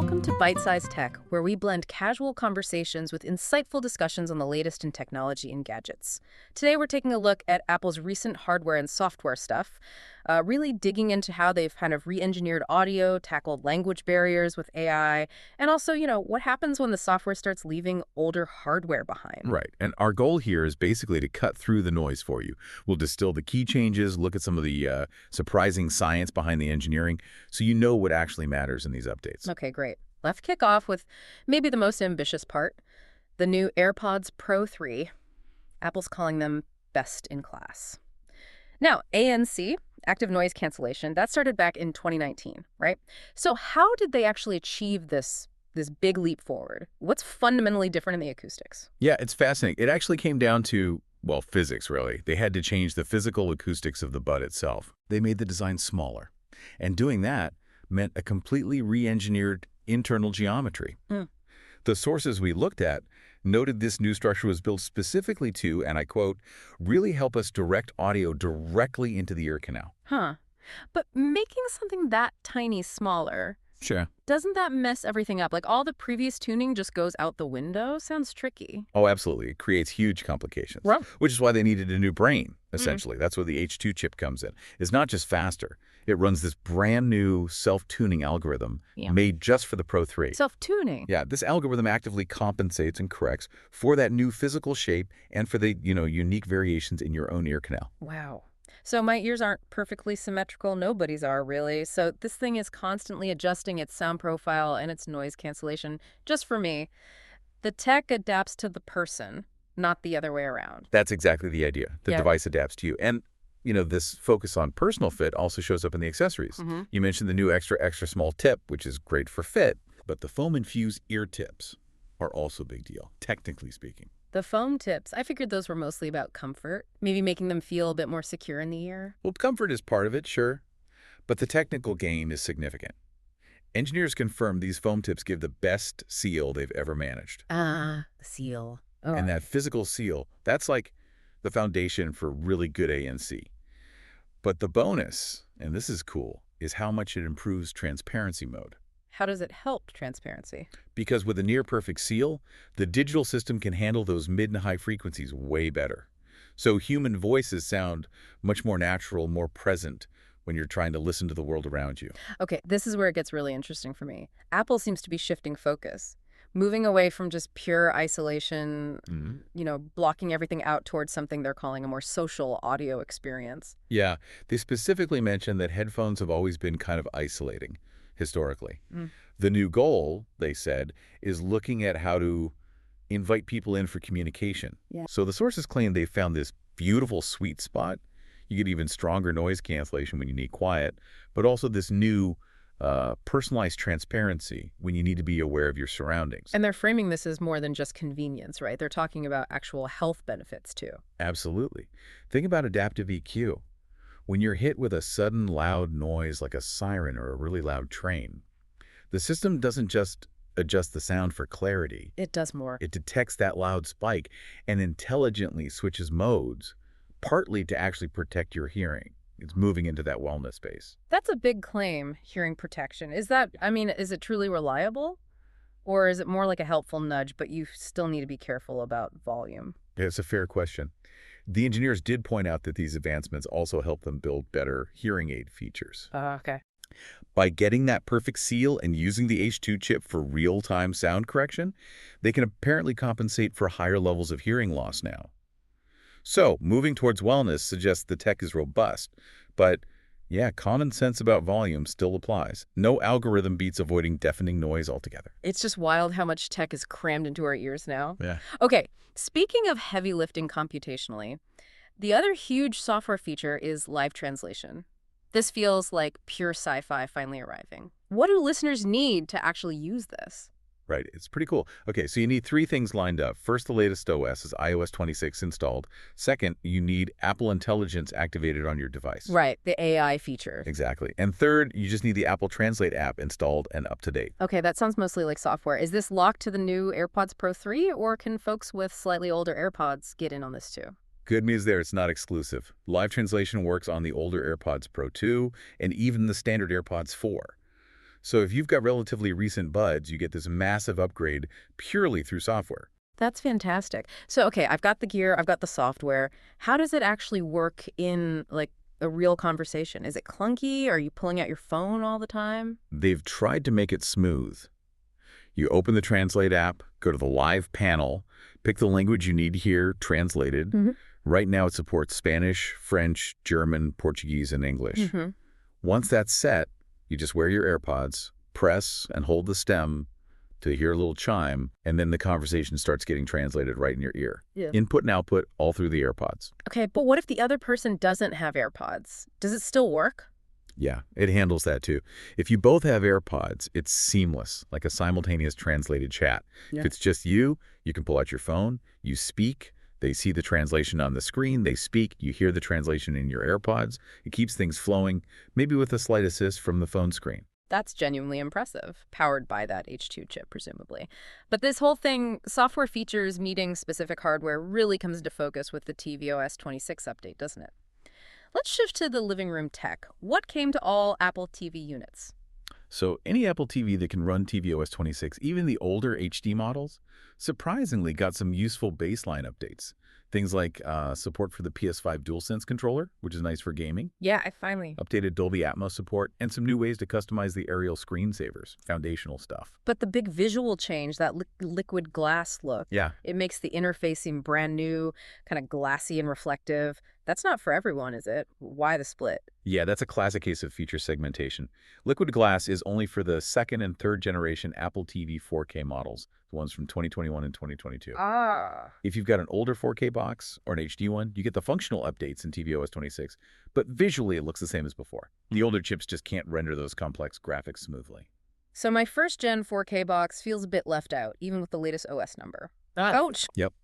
Welcome to Byte-Sized Tech, where we blend casual conversations with insightful discussions on the latest in technology and gadgets. Today, we're taking a look at Apple's recent hardware and software stuff, really digging into how they've kind of re-engineered audio, tackled language barriers with AI, and also, what happens when the software starts leaving older hardware behind. Right. And our goal here is basically to cut through the noise for you. We'll distill the key changes, look at some of the surprising science behind the engineering, so you know what actually matters in these updates. Okay, great. Let's kick off with maybe the most ambitious part, the new AirPods Pro 3. Apple's calling them best in class. Now, ANC, active noise cancellation, that started back in 2019, right? So how did they actually achieve this big leap forward? What's fundamentally different in the acoustics? Yeah, it's fascinating. It actually came down to, well, physics, really. They had to change the physical acoustics of the bud itself. They made the design smaller. And doing that meant a completely re-engineered internal geometry. The sources we looked at noted this new structure was built specifically to, and I quote, really help us direct audio directly into the ear canal. Huh. But making something that tiny smaller, Sure. doesn't that mess everything up? Like all the previous tuning just goes out the window? Sounds tricky. Oh, absolutely. It creates huge complications, Right. which is why they needed a new brain, essentially. That's where the H2 chip comes in. It's not just faster. It runs this brand new self-tuning algorithm made just for the Pro 3. Self-tuning? Yeah, this algorithm actively compensates and corrects for that new physical shape and for the, unique variations in your own ear canal. Wow. So my ears aren't perfectly symmetrical. Nobody's are, really. So this thing is constantly adjusting its sound profile and its noise cancellation just for me. The tech adapts to the person, not the other way around. That's exactly the idea. The device adapts to you. And, this focus on personal fit also shows up in the accessories. You mentioned the new extra small tip, which is great for fit, but the foam-infused ear tips are also a big deal, technically speaking. The foam tips, I figured those were mostly about comfort, maybe making them feel a bit more secure in the ear. Well, comfort is part of it, sure, but the technical gain is significant. Engineers confirm these foam tips give the best seal they've ever managed. Ah, the seal. Oh. And that physical seal, that's like the foundation for really good ANC. But the bonus, and this is cool, is how much it improves transparency mode. How does it help transparency? Because with a near-perfect seal, the digital system can handle those mid and high frequencies way better. So human voices sound much more natural, more present when you're trying to listen to the world around you. Okay, this is where it gets really interesting for me. Apple seems to be shifting focus, moving away from just pure isolation, blocking everything out towards something they're calling a more social audio experience. Yeah, they specifically mentioned that headphones have always been kind of isolating, historically. The new goal, they said, is looking at how to invite people in for communication. Yeah. So the sources claim they found this beautiful sweet spot. You get even stronger noise cancellation when you need quiet, but also this new personalized transparency when you need to be aware of your surroundings. And they're framing this as more than just convenience, right? They're talking about actual health benefits, too. Absolutely. Think about adaptive EQ. When you're hit with a sudden loud noise like a siren or a really loud train, the system doesn't just adjust the sound for clarity. It does more. It detects that loud spike and intelligently switches modes, partly to actually protect your hearing. It's moving into that wellness space. That's a big claim, hearing protection. Is it truly reliable? Or is it more like a helpful nudge, but you still need to be careful about volume? It's a fair question. The engineers did point out that these advancements also help them build better hearing aid features. Okay. By getting that perfect seal and using the H2 chip for real-time sound correction, they can apparently compensate for higher levels of hearing loss now. So, moving towards wellness suggests the tech is robust, but yeah, common sense about volume still applies. No algorithm beats avoiding deafening noise altogether. It's just wild how much tech is crammed into our ears now. Yeah. Okay, speaking of heavy lifting computationally, the other huge software feature is live translation. This feels like pure sci-fi finally arriving. What do listeners need to actually use this? Right, it's pretty cool. Okay, so you need three things lined up. First, the latest OS is iOS 26 installed. Second, you need Apple Intelligence activated on your device. Right, the AI feature. Exactly. And third, you just need the Apple Translate app installed and up to date. Okay, that sounds mostly like software. Is this locked to the new AirPods Pro 3, or can folks with slightly older AirPods get in on this too? Good news there, it's not exclusive. Live translation works on the older AirPods Pro 2 and even the standard AirPods 4. So if you've got relatively recent buds, you get this massive upgrade purely through software. That's fantastic. So, okay, I've got the gear, I've got the software. How does it actually work in, like, a real conversation? Is it clunky? Are you pulling out your phone all the time? They've tried to make it smooth. You open the Translate app, go to the live panel, pick the language you need to hear translated. Right now it supports Spanish, French, German, Portuguese, and English. Once that's set, you just wear your AirPods, press and hold the stem to hear a little chime, and then the conversation starts getting translated right in your ear. Yeah. Input and output all through the AirPods. Okay, but what if the other person doesn't have AirPods? Does it still work? Yeah, it handles that too. If you both have AirPods, it's seamless, like a simultaneous translated chat. Yeah. If it's just you, you can pull out your phone, you speak, they see the translation on the screen, they speak, you hear the translation in your AirPods. It keeps things flowing, maybe with a slight assist from the phone screen. That's genuinely impressive, powered by that H2 chip, presumably. But this whole thing, software features meeting specific hardware, really comes into focus with the tvOS 26 update, doesn't it? Let's shift to the living room tech. What came to all Apple TV units? So any Apple TV that can run tvOS 26, even the older HD models, surprisingly got some useful baseline updates. Things like support for the PS5 DualSense controller, which is nice for gaming. Yeah, I finally... Updated Dolby Atmos support, and some new ways to customize the aerial screensavers. Foundational stuff. But the big visual change, that liquid glass look, Yeah. it makes the interface seem brand new, kind of glassy and reflective. That's not for everyone, is it? Why the split? Yeah, that's a classic case of feature segmentation. Liquid glass is only for the second and third generation Apple TV 4K models, the ones from 2021 and 2022. If you've got an older 4K box or an HD one, you get the functional updates in tvOS 26, but visually it looks the same as before. The older chips just can't render those complex graphics smoothly. So my first gen 4K box feels a bit left out, even with the latest OS number. Ouch! Yep.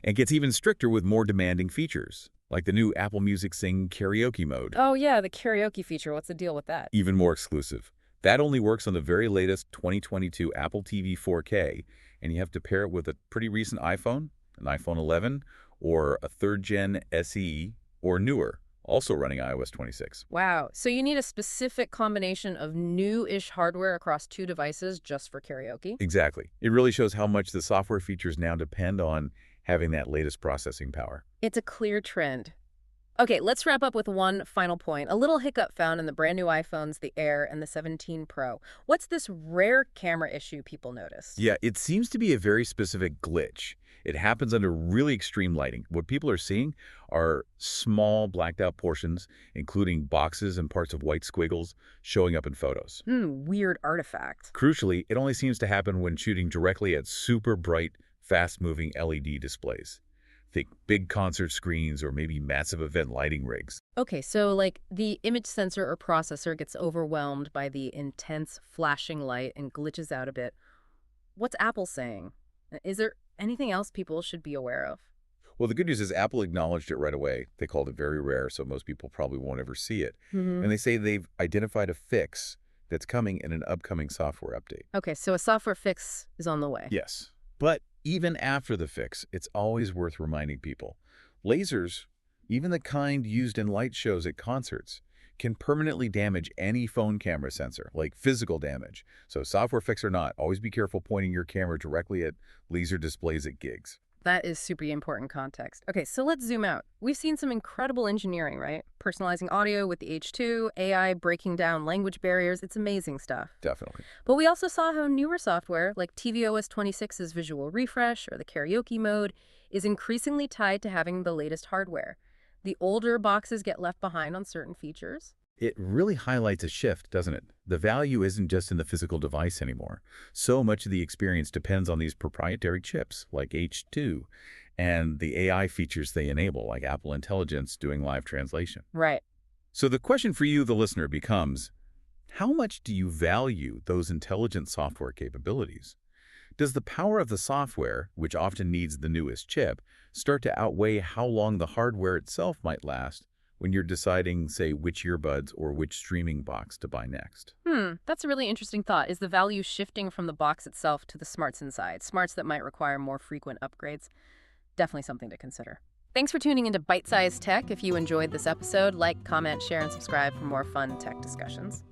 And gets even stricter with more demanding features, like the new Apple Music Sing karaoke mode. Oh yeah, the karaoke feature. What's the deal with that? Even more exclusive. That only works on the very latest 2022 Apple TV 4K, and you have to pair it with a pretty recent iPhone, an iPhone 11, or a third-gen SE, or newer, also running iOS 26. Wow. So you need a specific combination of new-ish hardware across two devices just for karaoke? Exactly. It really shows how much the software features now depend on having that latest processing power. It's a clear trend. Okay, let's wrap up with one final point. A little hiccup found in the brand new iPhones, the Air and the 17 Pro. What's this rare camera issue people noticed? Yeah, it seems to be a very specific glitch. It happens under really extreme lighting. What people are seeing are small blacked out portions, including boxes and parts of white squiggles, showing up in photos. Weird artifact. Crucially, it only seems to happen when shooting directly at super bright, fast-moving LED displays. Think big concert screens or maybe massive event lighting rigs. Okay, so like the image sensor or processor gets overwhelmed by the intense flashing light and glitches out a bit. What's Apple saying? Is there anything else people should be aware of? Well, the good news is Apple acknowledged it right away. They called it very rare, so most people probably won't ever see it. And they say they've identified a fix that's coming in an upcoming software update. Okay, so a software fix is on the way. Yes. But even after the fix, it's always worth reminding people. Lasers, even the kind used in light shows at concerts, can permanently damage any phone camera sensor, like physical damage. So software fix or not, always be careful pointing your camera directly at laser displays at gigs. That is super important context. Okay, so let's zoom out. We've seen some incredible engineering, right? Personalizing audio with the H2, AI breaking down language barriers. It's amazing stuff. Definitely. But we also saw how newer software, like tvOS 26's visual refresh or the karaoke mode, is increasingly tied to having the latest hardware. The older boxes get left behind on certain features. It really highlights a shift, doesn't it? The value isn't just in the physical device anymore. So much of the experience depends on these proprietary chips, like H2, and the AI features they enable, like Apple Intelligence doing live translation. Right. So the question for you, the listener, becomes, how much do you value those intelligent software capabilities? Does the power of the software, which often needs the newest chip, start to outweigh how long the hardware itself might last when you're deciding, say, which earbuds or which streaming box to buy next? That's a really interesting thought. Is the value shifting from the box itself to the smarts inside? Smarts that might require more frequent upgrades? Definitely something to consider. Thanks for tuning into Byte-Sized Tech. If you enjoyed this episode, like, comment, share, and subscribe for more fun tech discussions.